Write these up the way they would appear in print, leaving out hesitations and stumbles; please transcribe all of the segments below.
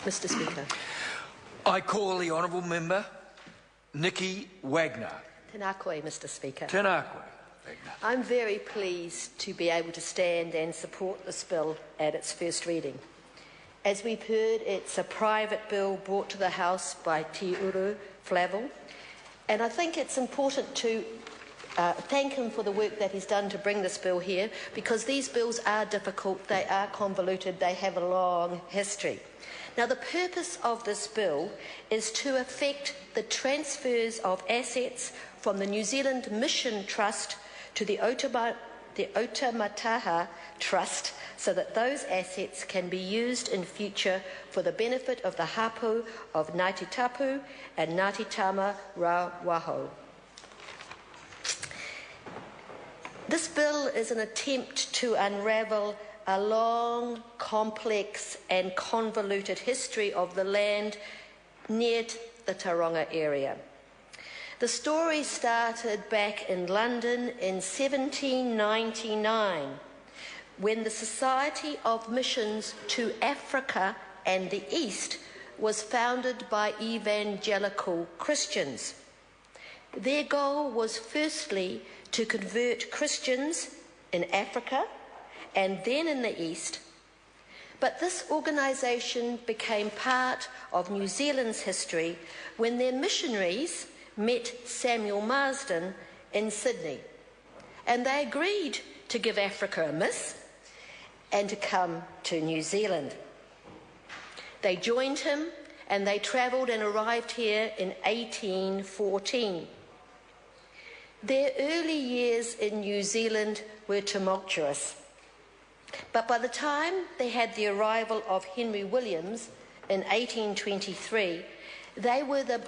Mr Speaker. I call the honourable member Nikki Wagner. Tēnā koe, Mr Speaker. Tēnā koe, Wagner. I'm very pleased to be able to stand and support this bill at its first reading. As we've heard, it's a private bill brought to the House by Te Uru Flavel, and I think it's important to thank him for the work that he's done to bring this bill here, because these bills are difficult, they are convoluted, they have a long history. Now, the purpose of this bill is to effect the transfers of assets from the New Zealand Mission Trust to the Otamataha Trust, so that those assets can be used in future for the benefit of the hapu of Ngāti Tapu and Ngāti Tama Rawāho. This bill is an attempt to unravel a long, complex and convoluted history of the land near the Taronga area. The story started back in London in 1799, when the Society of Missions to Africa and the East was founded by evangelical Christians. Their goal was firstly to convert Christians in Africa and then in the East, but this organisation became part of New Zealand's history when their missionaries met Samuel Marsden in Sydney, and they agreed to give Africa a miss and to come to New Zealand. They joined him and they travelled and arrived here in 1814. Their early years in New Zealand were tumultuous, but by the time they had the arrival of Henry Williams in 1823, they were the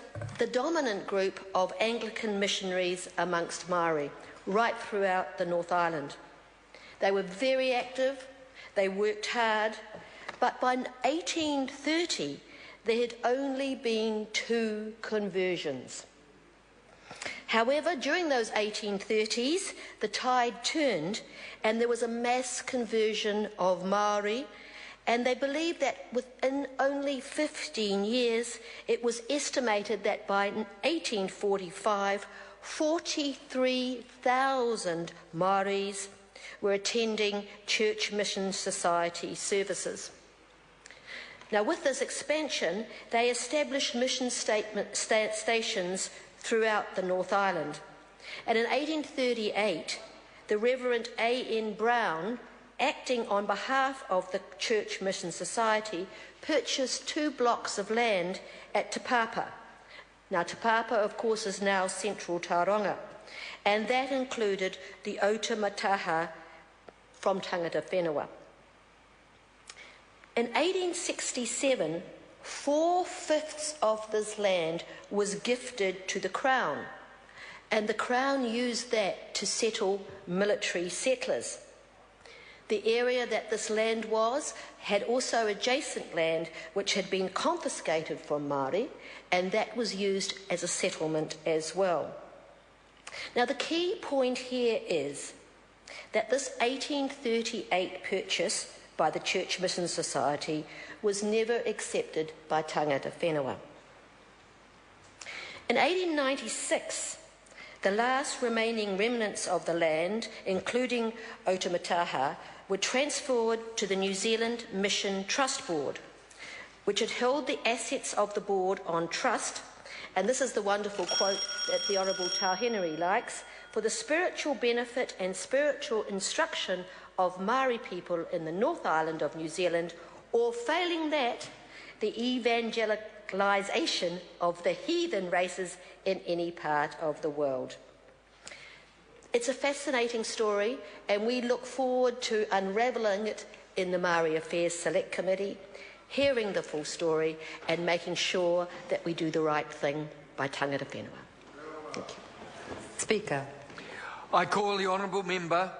dominant group of Anglican missionaries amongst Māori, right throughout the North Island. They were very active, they worked hard, but by 1830 there had only been 2 conversions. However, during those 1830s, the tide turned and there was a mass conversion of Māori, and they believed that within only 15 years, it was estimated that by 1845, 43,000 Māoris were attending Church Mission Society services. Now, with this expansion, they established mission stations throughout the North Island. And in 1838, the Reverend A.N. Brown, acting on behalf of the Church Mission Society, purchased 2 blocks of land at Te Papa. Now, Te Papa, of course, is now central Taronga, and that included the Otamataha from Tangata Whenua. In 1867, 4/5 of this land was gifted to the Crown, and the Crown used that to settle military settlers. The area that this land was had also adjacent land which had been confiscated from Māori, and that was used as a settlement as well. Now, the key point here is that this 1838 purchase by the Church Mission Society was never accepted by Tangata Whenua. In 1896, the last remaining remnants of the land, including Otamataha, were transferred to the New Zealand Mission Trust Board, which had held the assets of the board on trust, and this is the wonderful quote that the Honourable Tauheneri likes, for the spiritual benefit and spiritual instruction of Māori people in the North Island of New Zealand, or failing that, the evangelisation of the heathen races in any part of the world. It's a fascinating story, and we look forward to unravelling it in the Māori Affairs Select Committee, hearing the full story and making sure that we do the right thing by Tangata Whenua. Thank you. Speaker. I call the honourable member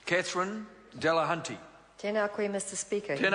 Catherine Delahunty. Tēnā koe, Mr Speaker.